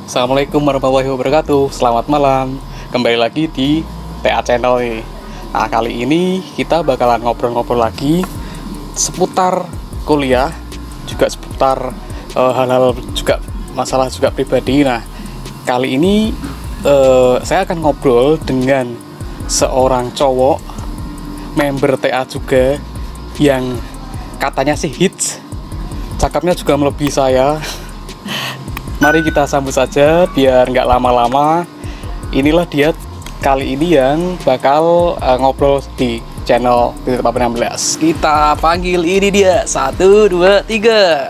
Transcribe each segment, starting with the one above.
Assalamualaikum warahmatullahi wabarakatuh. Selamat malam. Kembali lagi di TA Channel nih. Nah, kali ini kita bakalan ngobrol-ngobrol lagi seputar kuliah, juga seputar hal-hal juga masalah juga pribadi. Nah, kali ini saya akan ngobrol dengan seorang cowok member TA juga yang katanya sih hits, cakapnya juga melebihi saya. Mari kita sambut saja biar nggak lama-lama. Inilah dia kali ini yang bakal ngobrol di channel Titik 16. Kita panggil ini dia 1, 2, 3.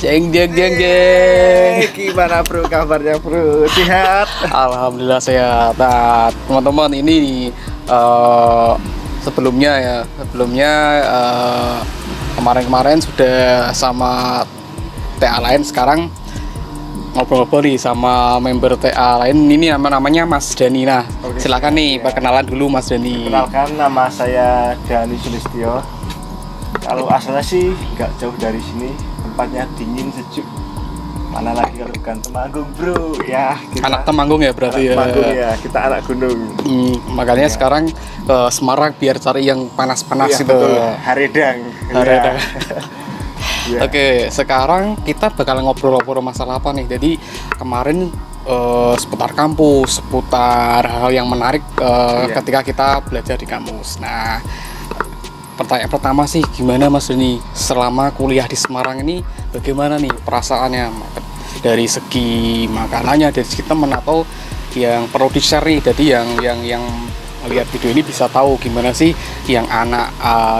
Jeng jeng jeng jeng. Gimana bro, kabarnya bro? Sehat? Alhamdulillah sehat. Nah, teman-teman ini sebelumnya kemarin-kemarin sudah sama TA lain, sekarang ngobrol-ngobrol nih sama member TA lain. Ini namanya Mas Dani. Nah, silakan nih perkenalan dulu Mas Dani. Kenalkan, nama saya Dani Sulistyo. Kalau asalnya sih nggak jauh dari sini, tempatnya dingin sejuk. Mana lagi kalau bukan Temanggung bro ya. Anak Temanggung ya berarti ya. Temanggung ya, kita anak gunung. Makanya sekarang ke Semarang biar cari yang panas-panas gitu. Betul. Haredang. Haredang. Ya. Oke, sekarang kita bakal ngobrol-ngobrol masalah apa nih? Jadi kemarin seputar kampus, seputar hal yang menarik ketika kita belajar di kampus. Nah, pertanyaan pertama sih, gimana Mas Deni selama kuliah di Semarang ini? Bagaimana nih perasaannya dari segi makanannya, dari segi teman, atau yang perlu di-share nih? Jadi yang lihat video ini bisa tahu gimana sih yang anak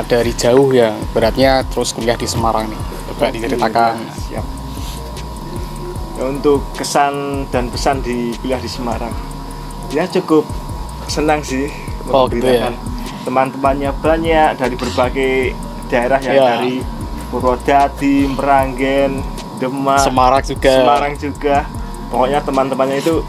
dari jauh yang beratnya terus kuliah di Semarang nih. Coba diceritakan. Siap. Ya, untuk kesan dan pesan di kuliah di Semarang, ya cukup senang sih. Oh gitu ya. Teman-temannya banyak dari berbagai daerah yang dari Purwodadi, Meranggen, Demak, Semarang juga. Pokoknya teman-temannya itu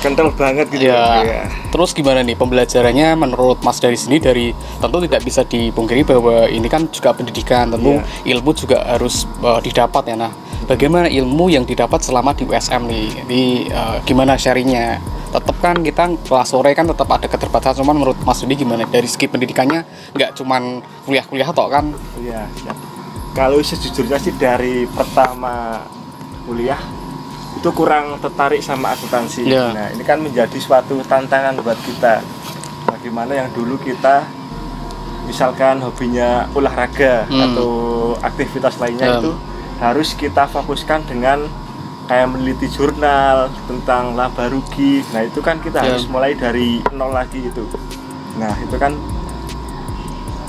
kental banget gitu ya. Terus gimana nih pembelajarannya menurut Mas dari sini? Dari tentu tidak bisa dipungkiri bahwa ini kan juga pendidikan, tentu ilmu juga harus didapat ya. Nah, bagaimana ilmu yang didapat selama di USM nih? Jadi gimana sharingnya? Tetap kan kita kelas sore kan tetap ada keterbatasan, cuman menurut Mas Dudi gimana dari segi pendidikannya? Nggak cuman kuliah-kuliah toh kan? Iya, siap. Kalau sejujurnya sih dari pertama kuliah itu kurang tertarik sama akuntansi. Nah, ini kan menjadi suatu tantangan buat kita. Bagaimana yang dulu kita misalkan hobinya olahraga atau aktivitas lainnya itu harus kita fokuskan dengan kayak meneliti jurnal tentang laba rugi. Nah, itu kan kita harus mulai dari nol lagi itu. Nah, itu kan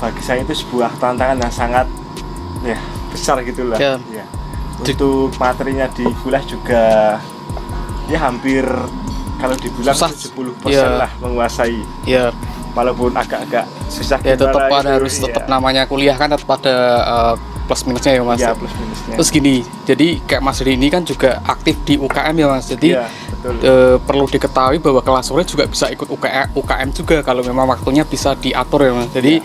bagi saya itu sebuah tantangan yang sangat besar gitulah. Ya. Untuk materinya di kuliah juga ya hampir kalau dibilang 70% lah menguasai. Iya. Walaupun agak-agak susah tetap harus tetap namanya kuliah kan tetap ada plus minusnya ya Mas. Iya, plus minusnya. Terus gini, jadi kayak Mas Deni ini kan juga aktif di UKM ya Mas. Jadi perlu diketahui bahwa kelas sore juga bisa ikut UKM juga kalau memang waktunya bisa diatur ya Mas. Jadi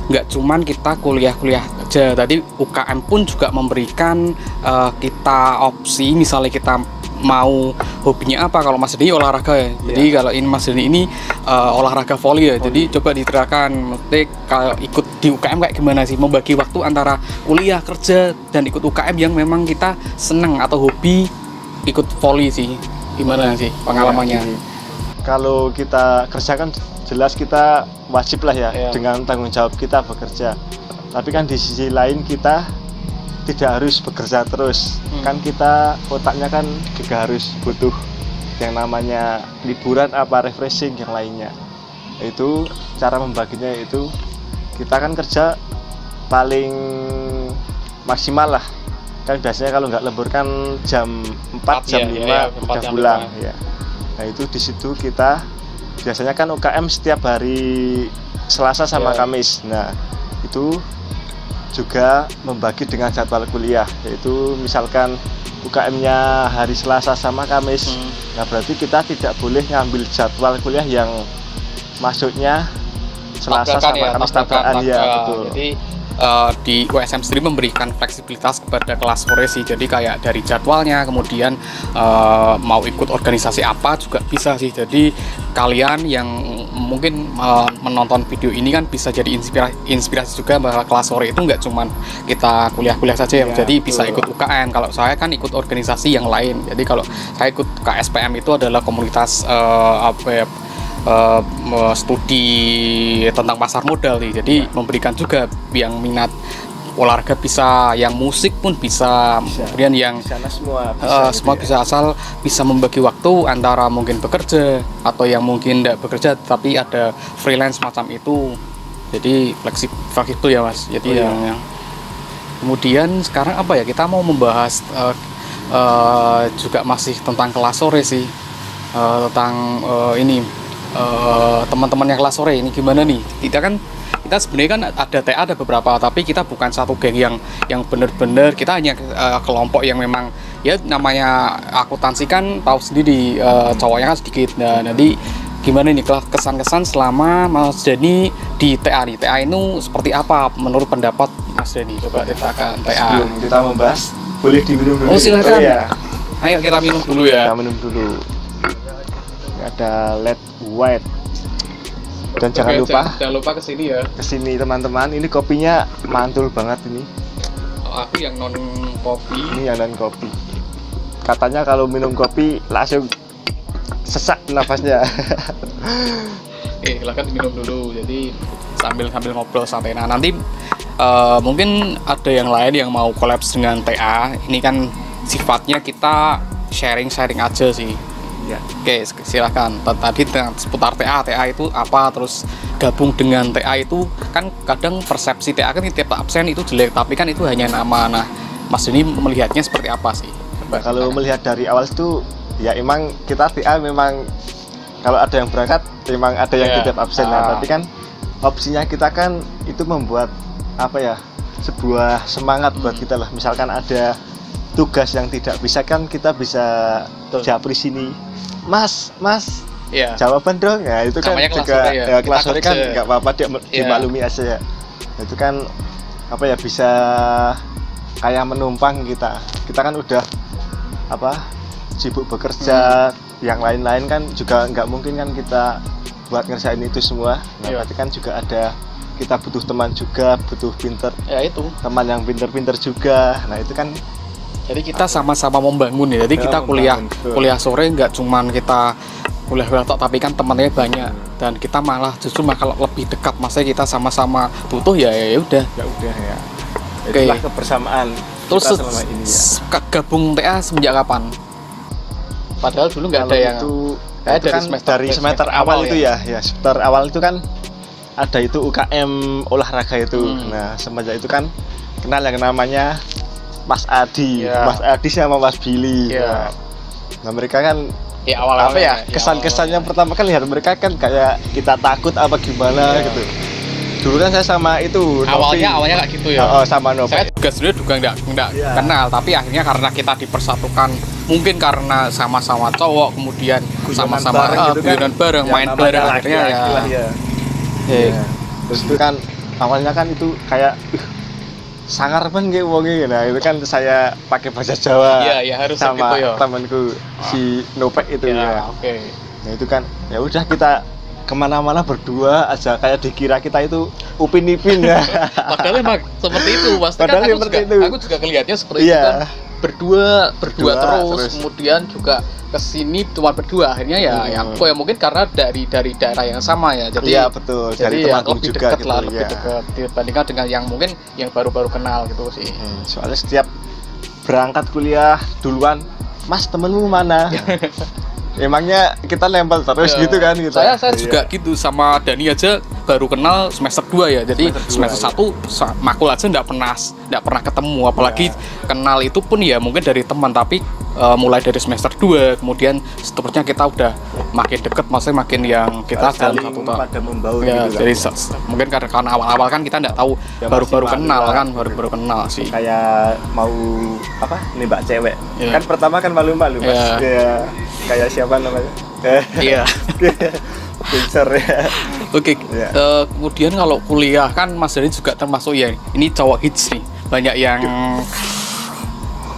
nggak cuman kita kuliah-kuliah aja, tadi UKM pun juga memberikan kita opsi, misalnya kita mau hobinya apa. Kalau Mas Deni olahraga ya, jadi kalau ini Mas Deni ini olahraga volley ya. Jadi coba diterangkan, mesti kalau ikut di UKM kayak gimana sih membagi waktu antara kuliah, kerja, dan ikut UKM yang memang kita seneng atau hobi ikut volley sih. Gimana sih pengalamannya? Kalau kita kerja kan jelas kita wajib lah ya dengan tanggung jawab kita bekerja. Tapi kan di sisi lain kita tidak harus bekerja terus. Kan kita otaknya kan juga harus butuh yang namanya liburan apa refreshing yang lainnya. Itu cara membaginya itu kita kan kerja paling maksimal lah. Kan biasanya kalau nggak lembur kan jam 4 jam 5 udah pulang ya. Nah, itu di situ kita biasanya kan UKM setiap hari Selasa sama Kamis. Nah, itu juga membagi dengan jadwal kuliah, yaitu misalkan UKM-nya hari Selasa sama Kamis. Nah, berarti kita tidak boleh ngambil jadwal kuliah yang masuknya Selasa sama Kamis tabrakan ya, betul. Jadi di USM sendiri memberikan fleksibilitas kepada kelas sore sih. Jadi kayak dari jadwalnya, kemudian mau ikut organisasi apa juga bisa sih. Jadi kalian yang mungkin menonton video ini kan bisa jadi inspirasi juga bahwa kelas sore itu nggak cuman kita kuliah-kuliah saja ya. Jadi bisa ikut UKM. Kalau saya kan ikut organisasi yang lain. Jadi kalau saya ikut KSPM itu adalah komunitas studi tentang pasar modal nih. Jadi memberikan juga yang minat olahraga bisa, yang musik pun bisa. Kemudian yang semua bisa asal bisa membagi waktu antara mungkin bekerja atau yang mungkin tidak bekerja tapi ada freelance macam itu. Jadi fleksibel ya Mas. Jadi yang kemudian sekarang apa ya, kita mau membahas juga masih tentang kelas sore sih, tentang ini teman-teman yang kelas sore ini gimana nih. Kita sebenarnya kan ada TA ada beberapa, tapi kita bukan satu geng yang benar-benar, kita hanya kelompok yang memang ya namanya akuntansi kan tahu sendiri, cowoknya kan sedikit. Nah nanti gimana nih kesan-kesan selama Mas Dani di TA nih, TA itu seperti apa menurut pendapat Mas Dani? Coba ceritakan TA. Sebelum kita membahas, boleh diminum dulu. Oh silakan. Ayo kita minum dulu ya. Kita minum dulu. Ini ada LED white. Dan jangan lupa kesini ya. Kesini teman-teman, ini kopinya mantul banget ini. Aku yang non kopi. Ini yang non kopi. Katanya kalau minum kopi langsung sesak nafasnya. Silahkan minum dulu. Jadi sambil ngobrol santai. Nah nanti mungkin ada yang lain yang mau kolaps dengan TA. Ini kan sifatnya kita sharing aja sih. Ya. Oke, silahkan. Tadi seputar TA itu apa, terus gabung dengan TA itu kan kadang persepsi TA kan tiap absen itu jelek, tapi kan itu hanya nama. Nah, Mas ini melihatnya seperti apa sih? Nah, kalau melihat dari awal itu ya emang kita TA memang kalau ada yang berangkat memang ada yang titip absen. Nah, tapi kan opsinya kita kan itu membuat apa ya, sebuah semangat buat kita lah. Misalkan ada tugas yang tidak bisa kan kita bisa japri sini. Mas, jawaban dong ya, itu kan juga ya, kelas sore kan nggak apa-apa, dia dimaklumi aja ya. Itu kan apa ya, bisa kayak menumpang kita kan udah apa sibuk bekerja, yang lain-lain kan juga nggak mungkin kan kita buat ngerjain itu semua. Nah berarti kan juga ada, kita butuh teman juga, butuh pinter ya, itu teman yang pinter-pinter juga. Nah itu kan jadi kita sama-sama membangun ya. Jadi kita kuliah sore nggak cuman kita kuliah tapi kan temannya banyak, dan kita malah justru kalau lebih dekat, maksudnya kita sama-sama butuh ya udah ya. Itulah kebersamaan. Terus selama ini ya. Gabung TA semenjak kapan? Padahal dulu nggak ada yang itu kan dari semester awal itu ya semester awal itu kan ada itu UKM olahraga itu. Nah semenjak itu kan kenal yang namanya Mas Adi, Mas Adi sama Mas Billy. Nah mereka kan awal-awal apa ya, kesan-kesannya pertama kan lihat mereka kan kayak kita takut apa gimana gitu. Dulu kan saya sama itu awalnya kayak gitu ya. Sama Novi. Saya juga sebenarnya nggak kenal, tapi akhirnya karena kita dipersatukan, mungkin karena sama-sama cowok, kemudian sama-sama guyonan bareng, main bareng, akhirnya Terus itu kan awalnya kan itu kayak sangar kan kayak wonge. Nah itu kan saya pakai bahasa Jawa harus sama gitu, temanku si Nopek itu Nah itu kan ya udah kita kemana-mana berdua aja, kayak dikira kita itu Upin Ipin ya. Padahal emang seperti itu, pasti kan aku juga kelihatnya seperti itu kan, berdua terus, kemudian juga kesini cuma berdua, akhirnya aku mungkin karena dari daerah yang sama ya, jadi betul, dari teman lebih juga dekat gitu, lah, lebih dekat dibandingkan dengan yang mungkin yang baru-baru kenal gitu sih. Soalnya setiap berangkat kuliah duluan, Mas temenmu mana? Emangnya kita nempel terus gitu kan gitu. Saya juga gitu, sama Dani aja baru kenal semester 2 ya. Jadi semester 1 makul aja nggak pernah ketemu, apalagi kenal itu pun ya mungkin dari teman, tapi mulai dari semester 2 kemudian seterusnya kita udah makin deket, maksudnya makin yang kita dalam satu tahun gitu jadi mungkin karena awal-awal kan kita nggak tahu ya, baru-baru kenal sih, kayak mau apa nembak cewek kan pertama kan malu-malu Mas. Kayak siapa namanya Pincer ya. Oke, Ya. kemudian kalau kuliah kan Mas Dani juga termasuk ya, ini cowok hits nih, banyak yang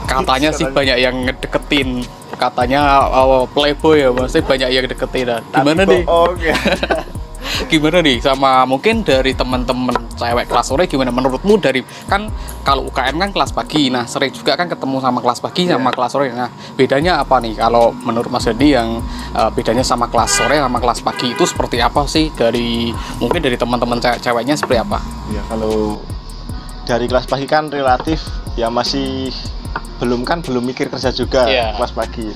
katanya sih banyak yang ngedeketin, katanya playboy ya, maksudnya banyak yang deketin. Nah, gimana nih? Oke. Gimana nih sama mungkin dari teman-teman cewek kelas sore, gimana menurutmu dari kan kalau UKM kan kelas pagi, nah sering juga kan ketemu sama kelas pagi sama kelas sore, nah bedanya apa nih kalau menurut Mas Dani yang bedanya sama kelas sore sama kelas pagi itu seperti apa sih, dari mungkin dari teman-teman ceweknya seperti apa? Ya kalau dari kelas pagi kan relatif ya masih belum mikir kerja juga. Kelas pagi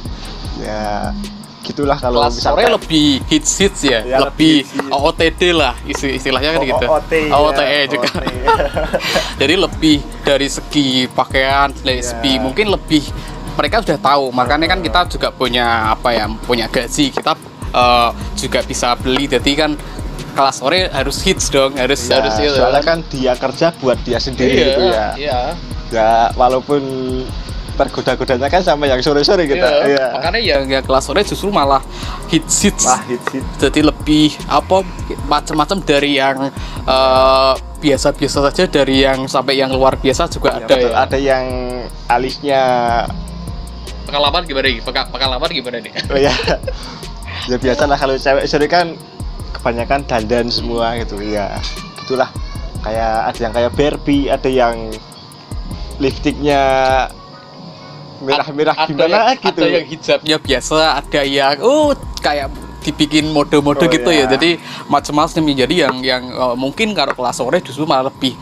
ya gitulah. Kalau kelas sore lebih hits ya, lebih OOTD lah istilahnya kan gitu. OOTE juga. Jadi lebih dari segi pakaian, dari segi mungkin lebih mereka sudah tahu, makanya kan kita juga punya punya gaji, kita juga bisa beli, jadi kan kelas sore harus hits dong, harus itu. Soalnya kan dia kerja buat dia sendiri gitu ya. Ya walaupun tergoda-godanya kan sama yang sore-sore kita. Makanya yang kelas sore justru malah hits. Jadi lebih macam-macam, dari yang biasa-biasa saja, dari yang sampai yang luar biasa juga ada. Betul. Ada yang alisnya pengalaman gimana nih? Oh ya. Ya biasalah kalau cewek sore kan kebanyakan dandan semua gitu ya. Itulah kayak ada yang kayak Barbie, ada yang lipstiknya merah-merah gimana gitu. Ada yang hijabnya biasa, ada yang kayak dibikin mode-mode gitu ya. Jadi macam-macam. Jadi yang mungkin kalau kelas sore justru malah lebih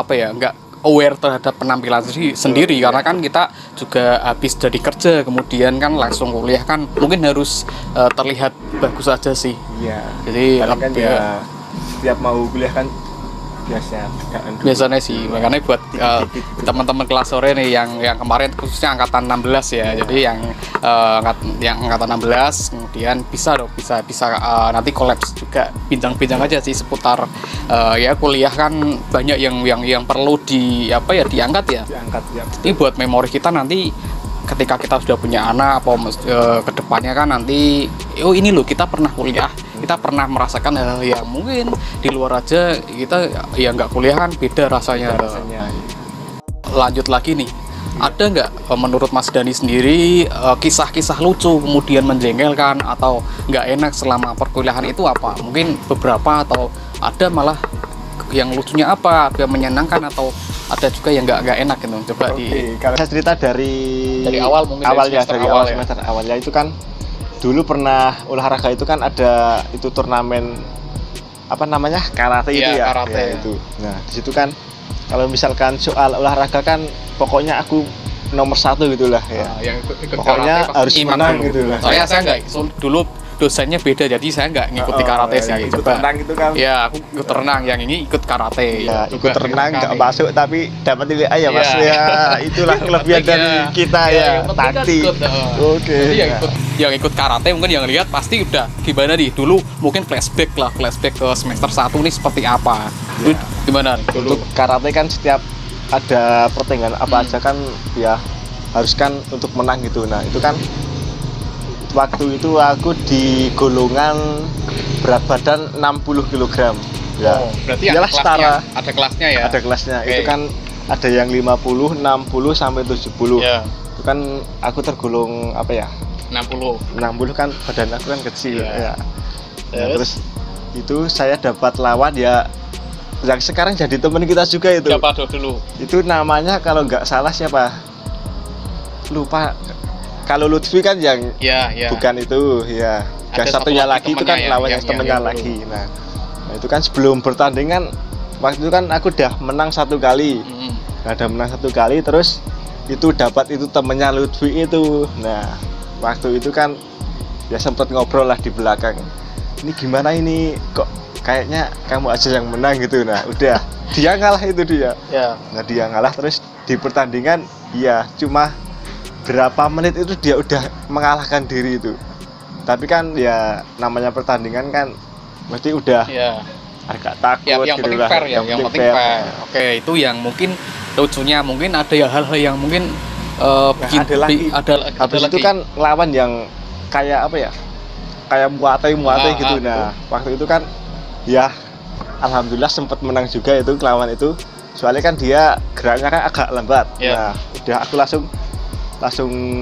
nggak aware terhadap penampilan sendiri, karena kan kita juga habis dari kerja kemudian kan langsung kuliah kan mungkin harus terlihat bagus aja sih. Iya. Jadi kan ya setiap mau kuliah kan biasanya sih, makanya buat teman-teman kelas sore nih yang kemarin khususnya angkatan 16 ya. Jadi yang angkatan 16 kemudian bisa nanti kolaps juga, bincang-bincang aja sih seputar ya kuliah kan banyak yang perlu diangkat ya. Ini buat memori kita nanti ketika kita sudah punya anak kedepannya kan nanti ini loh kita pernah kuliah, kita pernah merasakan hal yang mungkin di luar aja kita nggak kuliah kan beda rasanya. Lanjut lagi nih, ada nggak menurut Mas Dani sendiri kisah-kisah lucu kemudian menjengkelkan atau nggak enak selama perkuliahan itu apa? Mungkin beberapa atau ada malah yang lucunya apa, yang menyenangkan, atau ada juga yang nggak enak gitu. Coba kalau saya cerita dari awal mungkin dari awal semester awalnya itu kan dulu pernah olahraga itu kan ada itu turnamen karate itu ya. Karate. Ya, itu. Nah di situ kan kalau misalkan soal olahraga kan pokoknya aku nomor 1 gitulah ya. Yang ikut pokoknya harus menang gitu lah. Soalnya saya nggak dulu dosennya beda, jadi saya nggak ngikuti karate sih. Ikut renang gitu kan? Ya, aku ikut renang, yang ini ikut karate. Ya, ikut renang nggak masuk tapi dapat nilai A ya mas. Ya, itulah kelebihan dari kita ya. Taktik. Oke. Jadi yang ikut karate mungkin yang lihat pasti udah gimana nih dulu, mungkin flashback ke semester 1 nih seperti apa. Gimana nih dulu? Untuk karate kan setiap ada pertandingan apa aja kan ya harus kan untuk menang gitu. Nah itu kan waktu itu aku di golongan berat badan 60 kg. Ya. Berarti ada kelasnya ya? Ada kelasnya. Itu kan ada yang 50, 60 sampai 70. Itu kan aku tergolong 60 kan badan aku kan kecil ya. Nah, terus itu saya dapat lawan ya yang sekarang jadi teman kita juga itu. Siapa dulu? Itu namanya kalau nggak salah siapa? Lupa. Kalau Lutfi kan yang bukan itu ya. Yang satunya lagi itu kan lawannya temennya lagi. Nah, itu kan sebelum pertandingan waktu itu kan aku udah menang 1 kali. Nah, udah menang 1 kali terus itu dapat itu temennya Lutfi itu. Nah, waktu itu kan ya sempat ngobrol lah di belakang. Ini gimana ini kok kayaknya kamu aja yang menang gitu. Nah, udah dia ngalah itu dia. Nah, dia ngalah terus di pertandingan ya cuma berapa menit itu dia udah mengalahkan diri itu. Tapi kan ya namanya pertandingan kan mesti udah agak takut yang gitu penting lah. Fair, yang penting fair. Oke, itu yang mungkin lucunya, mungkin ada hal-hal yang mungkin ada lagi. Habis itu kan lawan yang kayak kayak muatai gitu. Nah, betul. waktu itu kan ya alhamdulillah sempat menang juga itu lawan itu. Soalnya kan dia geraknya kan agak lambat. Nah, udah aku langsung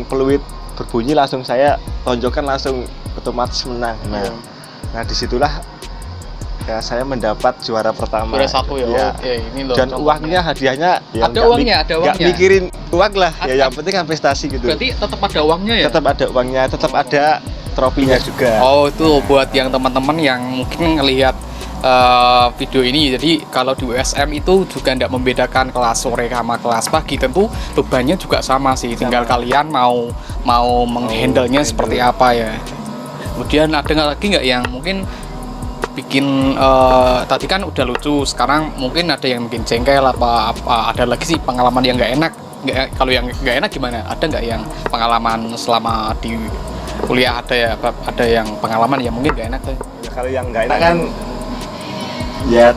peluit berbunyi, langsung saya tonjokkan, langsung otomatis menang. Nah disitulah ya saya mendapat juara pertama. Juara 1 ya. Ya. Oke, ini loh. Dan uangnya, hadiahnya ya ada uangnya. Nggak mikirin uang lah. Ya yang penting kan prestasi gitu. Berarti tetap ada uangnya ya? Tetap ada uangnya, tetap ada trofinya juga. Oh, itu buat yang teman-teman yang mungkin ngelihat video ini. Jadi kalau di USM itu juga tidak membedakan kelas sore sama kelas pagi, tentu bebannya juga sama sih, tinggal kalian mau menghandle-nya seperti apa ya. Kemudian ada lagi nggak yang mungkin bikin tadi kan udah lucu, sekarang mungkin ada yang bikin jengkel apa ada lagi sih pengalaman yang nggak enak? Kalau yang nggak enak gimana? Ada nggak yang pengalaman selama di kuliah, ada yang pengalaman yang mungkin nggak enak tuh? Ya, kalau yang nggak enak kan ya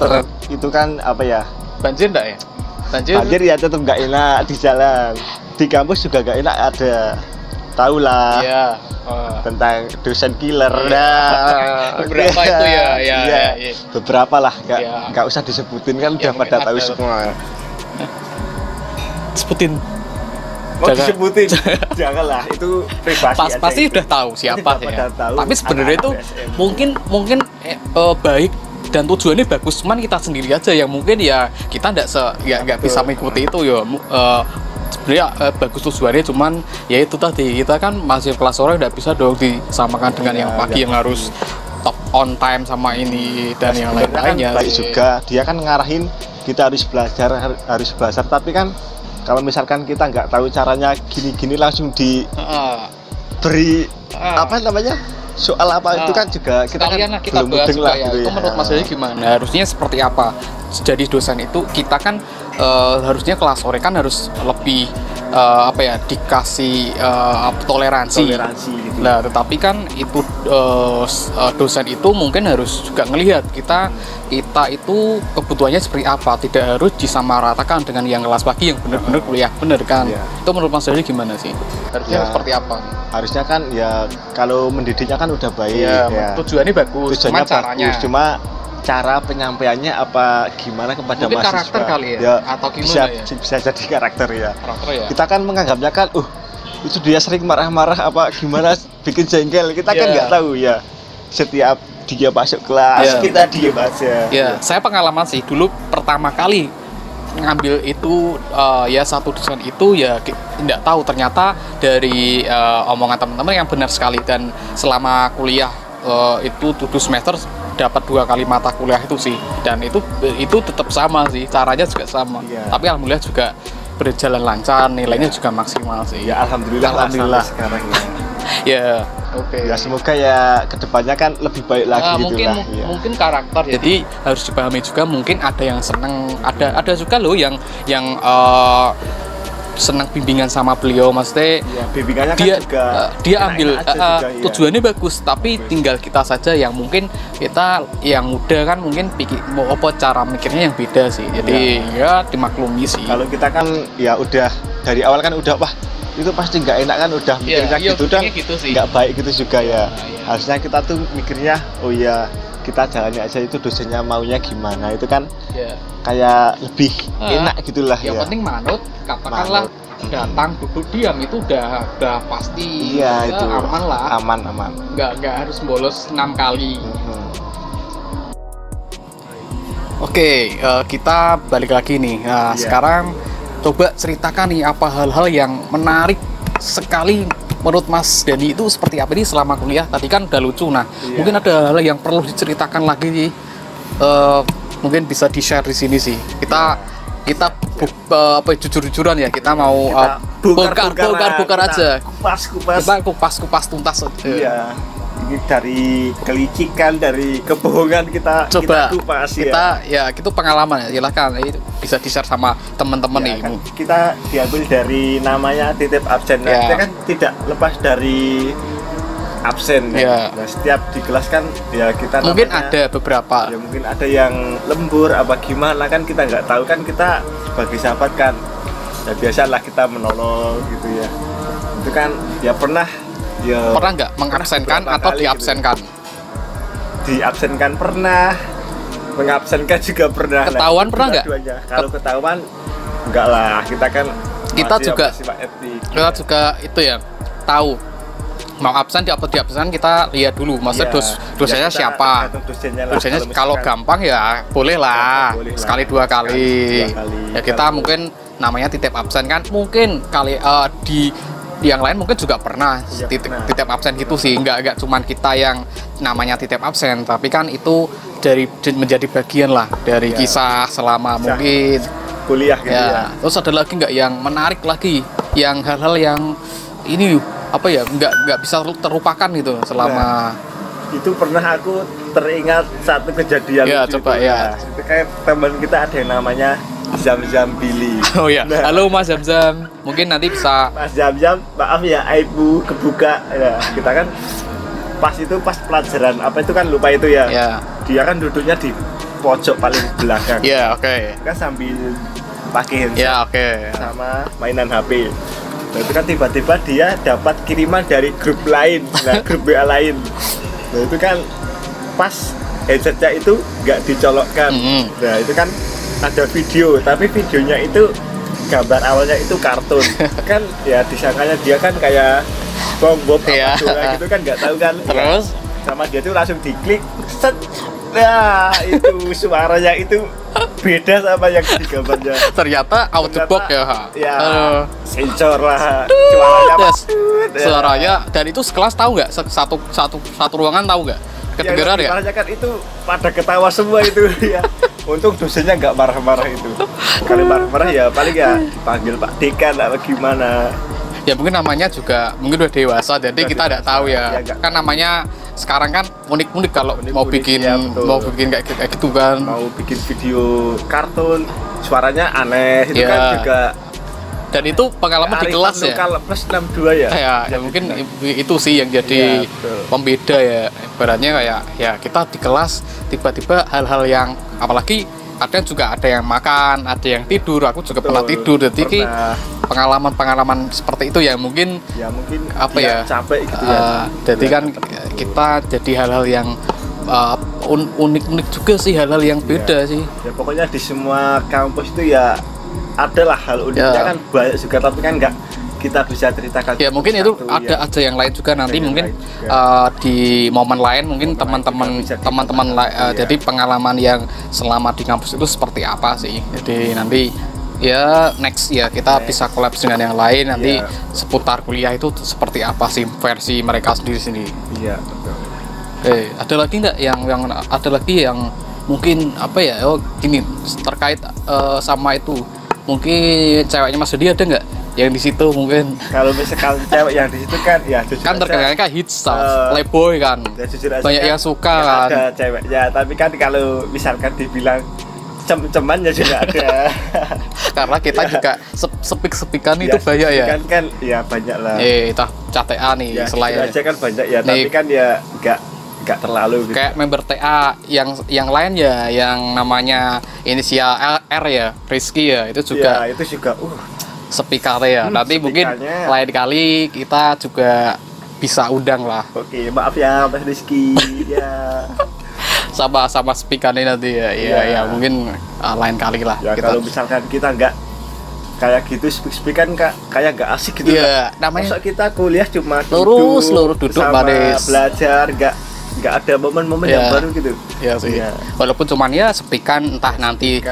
itu kan apa ya, banjir enggak ya? Banjir ya tetap nggak enak di jalan, di kampus juga nggak enak, ada tahu lah tentang dosen killer. Beberapa itu ya. Beberapa lah, nggak usah disebutin kan udah pada tahu semua. Sebutin mau disebutin janganlah, itu privasi pasti udah tahu siapa ya. Tapi sebenarnya itu mungkin baik dan tujuannya bagus, cuman kita sendiri aja yang mungkin ya kita nggak bisa mengikuti itu ya. Sebenarnya bagus tujuannya, cuman ya itu tadi, kita kan masih kelas sore nggak bisa dong disamakan dengan yang pagi yang harus top on time sama ini dan yang lain-lainnya. Baik juga, dia kan ngarahin kita harus belajar, tapi kan kalau misalkan kita nggak tahu caranya gini-gini langsung diberi apa namanya soal apa itu kan juga kita belum mudeng lah gitu ya. Itu menurut Mas Dedi gimana? Harusnya seperti apa? Jadi dosen itu kita kan harusnya kelas sore kan harus lebih dikasih toleransi gitu. Nah, tetapi kan itu dosen itu mungkin harus juga ngelihat kita itu kebutuhannya seperti apa, tidak harus disamaratakan dengan yang kelas pagi yang benar-benar kuliah bener kan. Itu menurut Mas Dedi gimana sih? Harusnya seperti apa? Harusnya kan ya kalau mendidiknya kan udah baik tujuannya bagus, cuma cara penyampaiannya apa gimana kepada mungkin mahasiswa karakter kali ya atau gimana bisa jadi karakter ya. Kita kan menganggapnya kan itu dia sering marah-marah apa gimana bikin jengkel, kita kan nggak tahu ya. Setiap dia masuk kelas kita diem aja. Saya pengalaman sih dulu pertama kali ngambil itu satu dosen itu ya tidak tahu, ternyata dari omongan teman-teman yang benar sekali, dan selama kuliah itu 7 semester dapat 2 kali mata kuliah itu sih, dan itu tetap sama sih, caranya juga sama. Tapi alhamdulillah juga berjalan lancar, nilainya juga maksimal sih. Ya alhamdulillah sekarang ya. Oke. Ya semoga ya kedepannya kan lebih baik lagi mungkin karakter. Jadi harus dipahami juga, mungkin ada yang seneng, ada juga loh yang senang bimbingan sama beliau, maksudnya bimbingannya dia kan juga dia ambil tujuannya bagus, tapi tinggal kita saja yang mungkin kita yang muda kan mungkin mau apa cara mikirnya yang beda sih, jadi ya dimaklumi sih. Kalau kita kan ya udah dari awal kan udah itu pasti nggak enak kan, udah mikirnya gitu dan nggak baik gitu juga ya. Harusnya kita tuh mikirnya kita jalannya aja, itu dosennya maunya gimana, itu kan kayak lebih enak gitulah. Yang penting manut, katakanlah datang duduk diam itu udah pasti itu aman lah, aman nggak harus bolos 6 kali. Oke, kita balik lagi nih. Sekarang coba ceritakan nih apa hal-hal yang menarik sekali menurut Mas Dani itu seperti apa ini selama kuliah. Tadi kan udah lucu, mungkin ada hal yang perlu diceritakan lagi nih, mungkin bisa di-share di sini sih. Kita jujur-jujuran ya, kita mau bongkar aja, kupas tuntas. Ini dari kelicikan, dari kebohongan kita kupas itu pengalaman ya, silahkan bisa di-share sama teman-teman nih. Kan kita diambil dari namanya titip absen, kita kan tidak lepas dari absen kan. Nah, setiap di kelas kan kita mungkin namanya, ada beberapa mungkin ada yang lembur apa gimana kan, kita nggak tahu kan, kita sebagai sahabat kan biasalah kita menolong gitu ya. Itu kan pernah Ya, pernah nggak mengabsenkan atau diabsenkan? Diabsenkan pernah, mengabsenkan juga pernah. Ketahuan pernah nggak? Kalau ketahuan enggak lah, kita kan kita juga kita juga itu ya tahu mau absen atau diabsenkan, kita lihat dulu maksudnya dosennya siapa. Dosennya kalau gampang ya boleh lah, sekali dua kali. Ya kita mungkin namanya titip absen kan, mungkin kali di yang lain mungkin juga pernah titip absen gitu sih, nggak cuman kita yang namanya titip absen, tapi kan itu menjadi bagian lah dari kisah selama mungkin kuliah gitu ya. Terus ada lagi nggak yang menarik lagi, yang hal-hal yang ini apa ya, nggak bisa terlupakan gitu selama itu pernah aku teringat satu kejadian coba itu, itu kayak teman kita ada yang namanya Zam-Zam Billy. Oh ya, halo Mas Zam-Zam, mungkin nanti bisa. Mas Zam-Zam, maaf ya, ibu kebuka ya. Kita kan pas pelajaran apa itu kan lupa itu ya. Dia kan duduknya di pojok paling belakang. Kan sambil pakai handphone sama mainan HP. Nah, itu kan tiba-tiba dia dapat kiriman dari grup lain, grup WA lain. Nah, itu kan pas headsetnya itu nggak dicolokkan. Nah, itu kan ada video, tapi videonya itu gambar awalnya itu kartun. Kan ya disangkanya dia kan kayak bom apa gitu kan, nggak tahu kan. Terus sama dia tuh langsung diklik, set. Nah, itu suaranya itu beda sama yang di gambarnya. Ternyata out the box ya. Sensor lah. Suaranya, dan itu sekelas tahu nggak? Satu ruangan tahu nggak? Kedengeran ya? Kan itu pada ketawa semua itu ya. Untung dosennya nggak marah-marah itu. Kalau marah-marah ya paling ya dipanggil Pak Dekan atau gimana. Ya mungkin namanya juga mungkin udah dewasa, jadi kita tidak tahu ya. Kan namanya sekarang kan unik-unik kalau mau bikin kayak gitu kan. Mau bikin video kartun, suaranya aneh itu kan juga. Dan itu pengalaman di kelas ya. Kalau plus 62 ya. Ya mungkin itu sih yang jadi pembeda ya. Ibaratnya kayak ya kita di kelas tiba-tiba hal-hal yang, apalagi kadang juga ada yang makan, ada yang tidur. Aku juga pernah tidur. Jadi pengalaman-pengalaman seperti itu ya mungkin apa ya, capek gitu ya. Jadi kan kita jadi hal-hal yang unik-unik juga sih, hal-hal yang beda sih. Ya pokoknya di semua kampus itu ya adalah hal uniknya kan banyak juga, tapi kan nggak kita bisa ceritakan. Ya mungkin itu ada yang lain juga nanti mungkin di momen lain mungkin teman-teman jadi pengalaman yang selama di kampus itu seperti apa sih. Jadi nanti ya next ya kita bisa collab dengan yang lain nanti seputar kuliah itu seperti apa sih versi mereka sendiri. Iya, betul. Ada lagi nggak yang ada lagi yang mungkin apa ya, gini terkait sama itu, mungkin ceweknya Mas Dodi ada nggak yang di situ mungkin? Kalau misalkan cewek yang di situ kan ya kan terkenal kan hits playboy kan, banyak yang suka kan. Ada ceweknya, tapi kan kalau misalkan dibilang cem-ceman ya juga ada. Karena kita juga sepik-sepikan itu banyak ya. Kan ya banyak lah. TA nih ya, selain aja kan banyak ya, tapi kan ya nggak terlalu gitu. Kayak member TA yang lain ya, yang namanya inisial R ya, Rizky ya, itu juga. Ya, itu juga sepikan ya. Nanti mungkin lain kali kita juga bisa undang lah. Oke, maaf ya Mas Rizky. Ya. sama speakernya nanti ya mungkin lain kali lah ya, kita. Kalau misalkan kita nggak kayak gitu speak kan kayak nggak asik gitu ya, namanya masa kita kuliah cuma lurus duduk sama belajar, nggak ada momen-momen yang baru gitu ya sih ya. Walaupun cuman ya speakan, entah nanti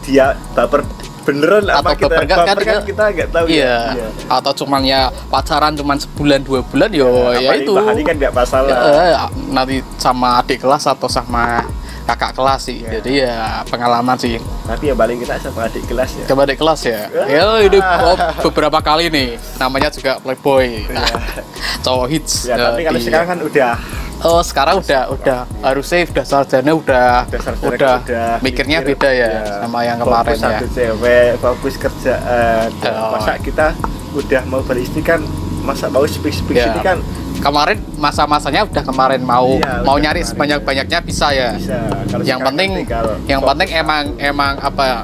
dia baper beneran apa kita baper kan kita nggak tahu ya. Atau cuman ya pacaran cuman sebulan 2 bulan ya itu bahari kan nggak masalah nanti sama adik kelas atau sama kakak kelas sih. Jadi ya pengalaman sih, tapi ya paling kita sama adik kelas ya, sama adik kelas ya. Ini beberapa kali nih namanya juga playboy cowok hits ya, tapi kalau sekarang kan udah sekarang udah harusnya udah sarjana udah mikirnya beda ya sama yang kemarin ya. Satu cewek fokus kerjaan. Masa kita udah mau beristri kan, masa mau speak ini kan kemarin masa-masanya udah kemarin mau nyari sebanyak-banyaknya bisa ya. Bisa. Yang penting emang apa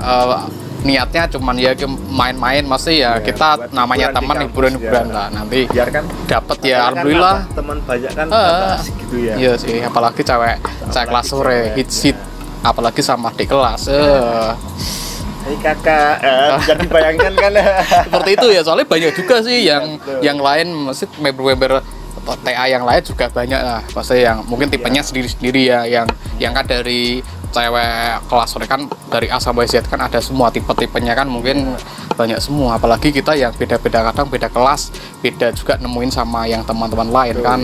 niatnya cuman ya main-main, masih ya kita namanya teman hiburan-hiburan lah, nanti biarkan dapat ya alhamdulillah kan teman banyak kan asik gitu ya. Iya sih, apalagi cewek kelas sore hit apalagi sama di kelas. Hai kakak, jadi bayangkan kan. Seperti itu ya, soalnya banyak juga sih yang lain, mesti member-member TA yang lain juga banyak lah, pasti yang mungkin tipenya sendiri-sendiri ya, yang kan dari cewek kelas sore kan dari A sampai Z kan ada semua tipe-tipenya kan, mungkin banyak semua, apalagi kita yang beda-beda, kadang beda kelas, beda juga nemuin sama yang teman-teman lain kan.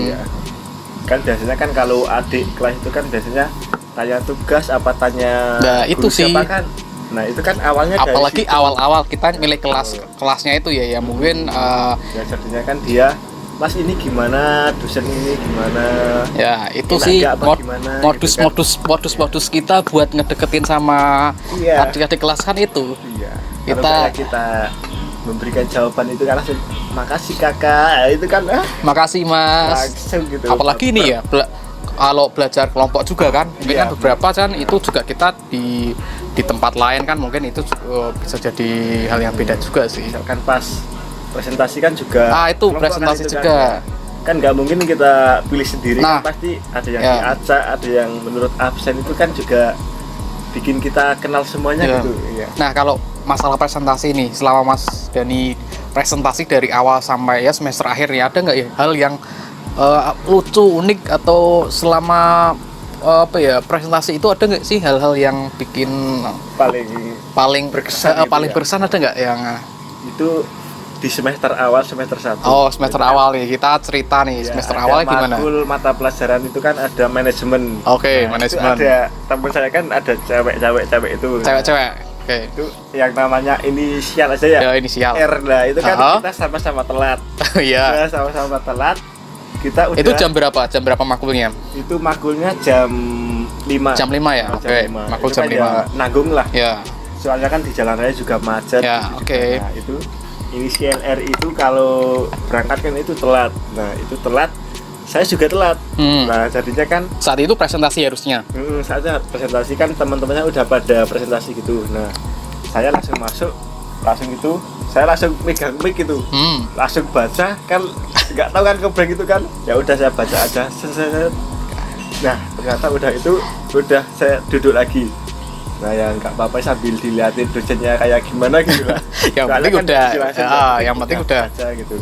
Kan biasanya kan kalau adik kelas itu kan biasanya tanya tugas apa tanya itu sih kan. Nah itu kan awalnya apalagi awal-awal kita milih kelasnya itu ya mungkin ya jadinya kan dia Mas ini gimana, dosen ini gimana ya, itu sih modus kita buat ngedeketin sama adik-adik kelas kan itu. Kita memberikan jawaban itu kan langsung makasih kakak, itu kan makasih mas gitu. Apalagi ini ya kalau belajar kelompok juga kan, mungkin kan beberapa kan itu juga kita di tempat lain kan, mungkin itu bisa jadi hal yang beda juga sih. Misalkan pas presentasi kan juga itu presentasi kan juga kan nggak mungkin kita pilih sendiri, kan pasti ada yang diacak, ada yang menurut absen, itu kan juga bikin kita kenal semuanya gitu. Nah kalau masalah presentasi nih, selama Mas Dani presentasi dari awal sampai ya semester akhir ya, ada nggak ya hal yang lucu, unik, atau selama presentasi itu ada nggak sih hal-hal yang bikin paling berkesan ada nggak yang itu di semester awal, semester 1? Semester awal nih, kita cerita nih semester awal gimana? Mata pelajaran itu kan ada manajemen. Manajemen. Ada teman saya kan ada cewek itu. Cewek. Itu yang namanya inisial aja ya. Inisial. R lah, itu kan kita sama-sama telat. Iya. Sama-sama telat. Kita udah. Itu jam berapa makulnya? Itu makulnya jam 5. Jam 5 ya. Makul jam 5. Ya, nanggung lah. Ya. Soalnya kan di jalan raya juga macet. Ya, oke. Nah, itu inisial R itu kalau berangkat kan itu telat. Nah, itu telat. Saya juga telat. Nah, jadinya kan saat itu presentasi harusnya. Saatnya presentasi kan teman-temannya udah pada presentasi gitu. Nah, saya langsung masuk, saya langsung megang mic gitu. Langsung baca kan, nggak tahu kan kebreng itu kan. Ya udah saya baca aja. Nah, ternyata udah saya duduk lagi. Nah, yang nggak apa-apa sambil dilihatin dosennya kayak gimana gitu lah. Yang penting udah baca gitu.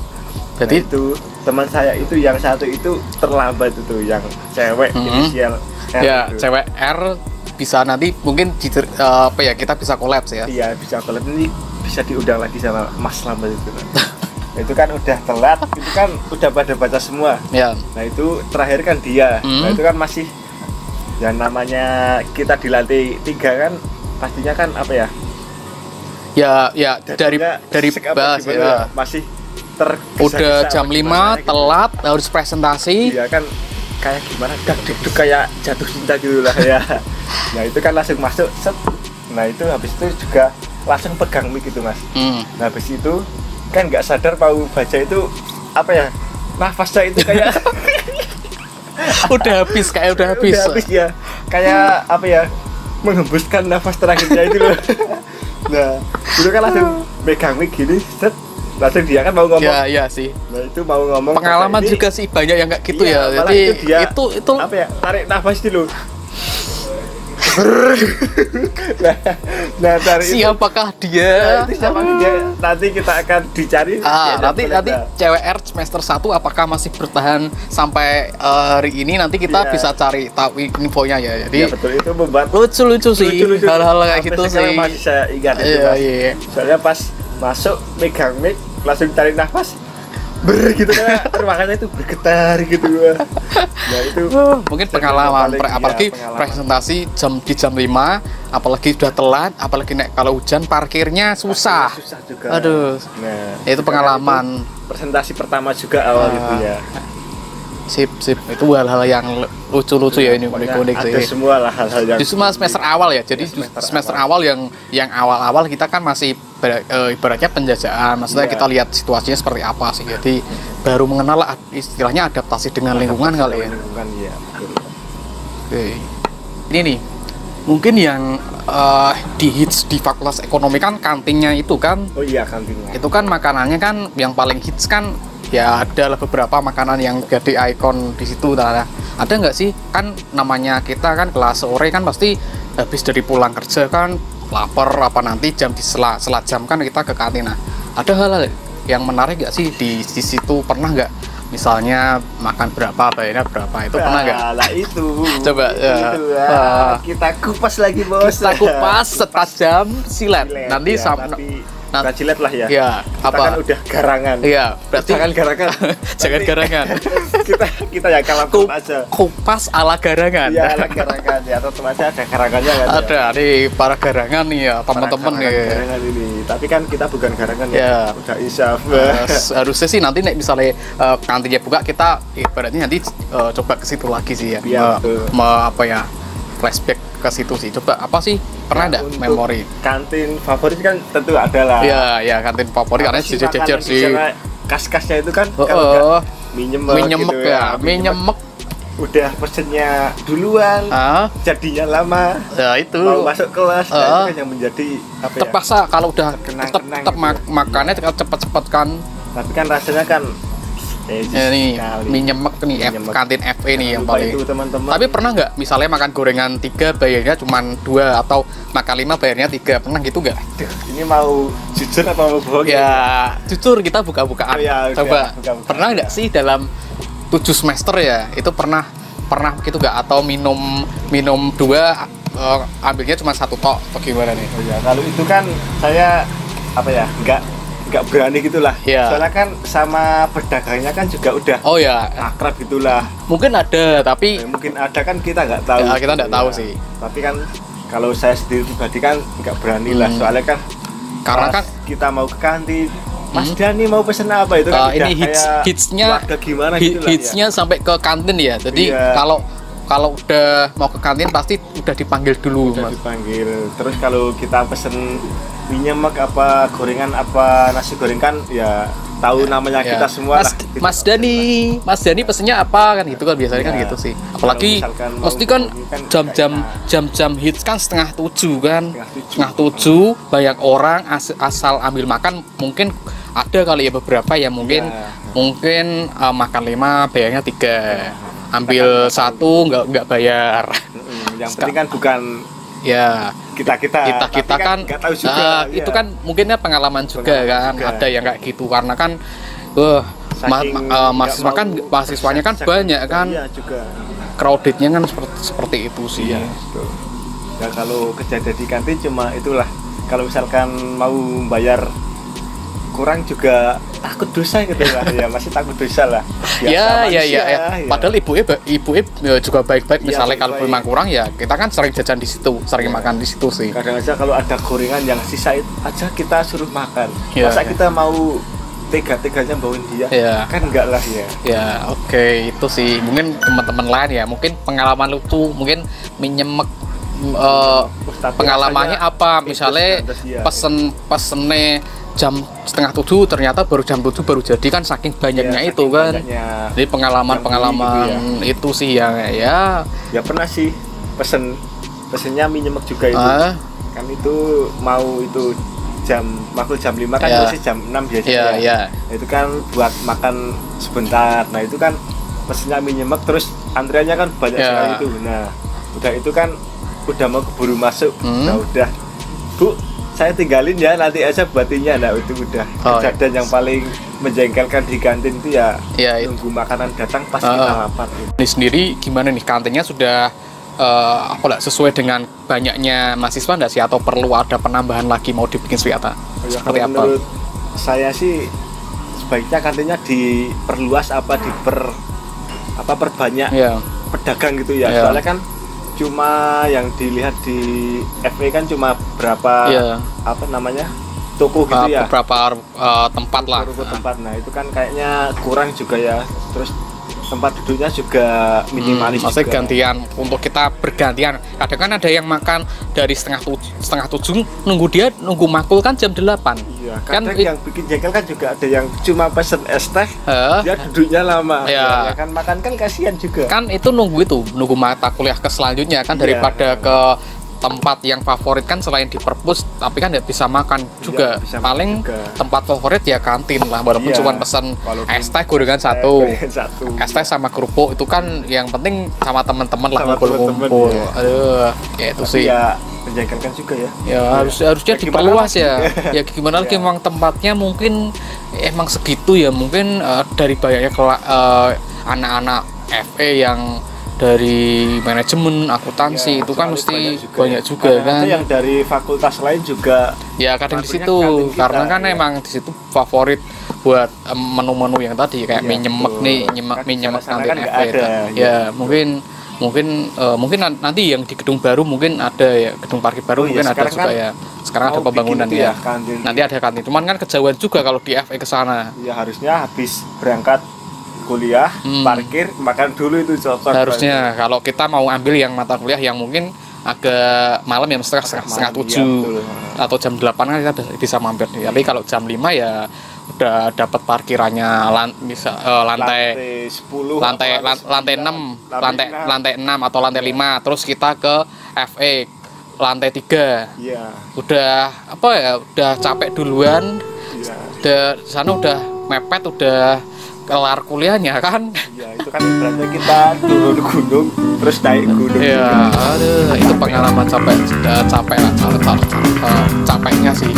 Jadi nah, itu teman saya itu yang satu itu terlambat itu, yang cewek inisial R. Ya, itu. cewek R bisa nanti mungkin kita bisa collab ya. Iya, bisa collab, ini bisa diundang lagi sama Mas Lambat itu. Itu kan udah telat, itu kan udah pada baca semua. Ya. Nah, itu terakhir kan dia. Nah, itu kan masih yang namanya kita di lantai 3 kan pastinya kan Ya dari bahas ya. Masih udah jam 5 telat harus presentasi. Iya kan kayak gimana, deg-deg kayak jatuh cinta gitu lah ya. Nah, itu kan langsung masuk set. Nah, itu habis itu juga langsung pegang mic gitu, Mas. Nah, habis itu kan nggak sadar mau baca itu nafasnya itu kayak udah habis ya, kayak menghembuskan nafas terakhirnya itu loh. Nah, itu kan langsung megang mic gini set, langsung dia kan mau ngomong. Iya sih. Nah, itu mau ngomong. Pengalaman juga sih banyak yang kayak gitu ya. Jadi itu tarik nafas dulu. Nah, dari siapakah dia? Nanti kita akan dicari. Nanti cewek R semester 1 apakah masih bertahan sampai hari ini, nanti kita bisa cari tahu infonya ya. Jadi betul, itu membuat lucu sih hal-hal kayak gitu sih. Masih saya ingat itu, Mas. Soalnya pas masuk megang mic langsung tarik nafas gitu kan, makanya itu bergetar gitu. Nah, itu mungkin pengalaman apalagi presentasi di jam 5, apalagi sudah telat, apalagi kalau hujan parkirnya susah juga. Aduh. Nah, itu pengalaman itu presentasi pertama juga awal gitu ya. Sip itu hal-hal yang lucu-lucu ya, ini unik-unik sih. Ada semua lah hal-hal yang justru semester awal ya. Jadi semester awal yang awal-awal kita kan masih ibaratnya penjajahan, maksudnya kita lihat situasinya seperti apa sih. Jadi baru mengenal lah, istilahnya adaptasi dengan lingkungan kali ya. Lingkungan ya. Oke. Ini nih Mungkin yang di hits di Fakultas Ekonomi kan kantinnya itu kan. Oh iya, kantinnya. Itu kan makanannya kan yang paling hits kan ya, ada beberapa makanan yang jadi ikon di situ. Nah, ada nggak sih, kan namanya kita kan kelas sore kan pasti habis dari pulang kerja kan lapar, apa nanti jam di sela jam kan kita ke kantin. Nah, ada hal-hal yang menarik nggak sih di situ, pernah nggak misalnya makan berapa bayarnya berapa, itu pernah nggak? Lah itu Coba itu ya. Kita kupas lagi bos, kita kupas setajam silet nanti ya, Nah, jilet lah ya. Iya, kita apa? Kan udah garangan. Iya, berarti jangan garangan. Jangan garangan. kita ya kalau aja. Kupas ala garangan. Iya, ala garangan ya. Tetap aja ada garangannya kan. Ada ya? nih para garangan nih ya, teman-teman nih. Garangan ini. Tapi kan kita bukan garangan ya. Udah isyaf. Harusnya sih nanti nek misalnya kantinnya buka, kita ibaratnya nanti coba ke situ lagi sih ya. Iya, apa ya? Flashback ke situ sih. Coba apa sih? Pernah enggak memori? Kantin favorit kan tentu ada lah. Iya, ya kantin favorit karena jajar-jajar sih. Kas-kasnya itu kan kalau mie nyemek gitu ya. Mie nyemek udah pesennya duluan, jadinya lama. Ya itu. Mau masuk kelas, itu kan yang menjadi apa ya? Terpaksa kalau udah tetap gitu. Makannya cepet-cepet kan. Tapi kan rasanya kan ini mie nyemek nih, kantin FE nih yang paling itu, teman-teman. Tapi pernah nggak misalnya makan gorengan 3 bayarnya cuma 2, atau makan 5 bayarnya 3, pernah gitu nggak? Ini mau jujur apa mau bohong? Ya jujur, kita buka-bukaan. Ya, coba pernah nggak sih dalam 7 semester ya itu pernah gitu nggak, atau minum 2 ambilnya cuma 1 tok, atau gimana nih? Oh ya, kalau itu kan saya apa ya, nggak berani gitulah. Soalnya kan sama pedagangnya kan juga udah akrab gitulah. Mungkin ada, tapi mungkin ada kan kita nggak tahu. Ya, kita nggak tahu sih. Tapi kan kalau saya sendiri pribadi kan nggak berani lah, soalnya kan karena kan kita mau ke kantin, Mas Dani mau pesen apa itu kan ini hitsnya gimana gitu lah. Hitsnya sampai ke kantin ya. Jadi kalau udah mau ke kantin pasti udah dipanggil dulu. Dipanggil. Terus kalau kita pesen mie nyemek apa gorengan apa nasi goreng kan ya tahu namanya kita semua Mas Dani pesennya apa kan gitu kan biasanya kan gitu sih. Apalagi mesti kan jam hits kan 6:30 kan. 6:30 banyak orang asal ambil makan, mungkin ada kali ya beberapa yang mungkin makan 5 bayarnya 3. Ambil 1 nggak bayar. Yang penting kan bukan kita kan nggak tahu juga, itu kan mungkinnya pengalaman juga kan. Ada yang kayak gitu karena kan mahasiswanya kan banyak kan, crowdednya kan seperti itu sih ya. Ya kalau kejadian di kantin cuma itulah, kalau misalkan mau bayar kurang juga takut dosa gitu lah. Ya masih takut dosa lah. Ya. Padahal ibu juga baik-baik. Misalnya kalau memang kurang ya kita kan sering jajan di situ, sering makan di situ sih. Kadang aja kalau ada gorengan yang sisa aja kita suruh makan. Masa kita mau tega-teganya bawain dia? Kan enggak lah ya. Ya oke, itu sih mungkin teman-teman lain ya. Mungkin pengalaman lucu, mungkin menyemek pengalamannya apa? Misalnya pesennya jam 6:30 ternyata baru jam 7 baru jadi kan, saking banyaknya itu kan. Jadi pengalaman itu sih ya pernah sih pesennya mie nyemek juga itu. Kan itu mau itu jam 5 kan masih jam 6 biasanya. Itu kan buat makan sebentar. Nah itu kan pesennya mie nyemek, terus antriannya kan banyak sekali itu. Nah udah itu kan udah mau keburu masuk. Nah udah Bu, saya tinggalin ya, nanti aja buatinnya. Nah itu udah kejadian yang paling menjengkelkan di kantin itu nunggu makanan datang pas kita lapar gitu. Ini sendiri gimana nih, kantinnya sudah sesuai dengan banyaknya mahasiswa nggak sih, atau perlu ada penambahan lagi, mau dibikin seperti apa? Menurut saya sih sebaiknya kantinnya diperluas perbanyak pedagang gitu ya. Soalnya kan cuma yang dilihat di FE kan cuma berapa toko gitu ya, beberapa tempat lah. Tempat. Nah itu kan kayaknya kurang juga ya. Terus tempat duduknya juga minimalis. Maksudnya gantian, untuk kita bergantian. Kadang kan ada yang makan dari setengah tujuh nunggu makul kan jam 8. Iya, kadang kan yang bikin jengkel kan juga ada yang cuma pesen es teh, dia duduknya lama. Ya kan makan kan kasihan juga. Kan itu nunggu mata kuliah ke selanjutnya kan, daripada ke tempat yang favorit kan selain di perpus, tapi kan nggak bisa makan juga. bisa Paling makan juga. tempat favorit ya kantin lah, walaupun Iya, cuma pesan walaupun es teh gorengan satu, satu. es teh sama kerupuk itu kan yang penting sama teman-teman lah, Sama ngumpul-ngumpul. teman-teman, ya. Aduh, ya itu Tapi sih. ya menjaga juga ya. Ya harusnya Ya, diperluas gimana ya. lagi? Ya gimana lagi, Ya. memang tempatnya mungkin emang segitu ya, mungkin dari banyaknya anak-anak FE yang dari manajemen akuntansi Ya, itu kan soalnya mesti banyak juga Kadang kan. ada yang dari fakultas lain juga. Ya kadang di Maksudnya situ kantin kita, karena kan ya. emang di situ favorit buat menu-menu yang tadi kayak Iya, mie nyemek betul. nih, Kan mie di nyemek sana-sana kantin kan nggak FE ada, itu. ya. Ya mungkin nanti yang di gedung baru mungkin ada ya, gedung parkir baru Oh iya, mungkin ada sekarang juga kan ya. Sekarang ada mau bikin pembangunan itu ya. ya, kantin. Nanti ada kantin. Cuman kan kejauhan juga kalau di FE ke sana. Ya harusnya habis berangkat kuliah, parkir, makan dulu itu cocok. Harusnya kalau kita mau ambil yang mata kuliah yang mungkin agak malam ya, setengah Malam, 7 iya, betul. atau jam 8 kan kita bisa mampir. Tapi kalau jam 5 ya udah dapat parkirannya lantai 10 lantai 6 lantai 6 atau lantai 5, terus kita ke FE lantai 3. Iya. Udah apa ya, udah capek duluan, Iya. udah sana udah mepet, udah kelar kuliahnya kan. Iya, itu kan berarti kita turun gunung terus naik gunung. Ya, aduh, itu pengalaman capeknya sih.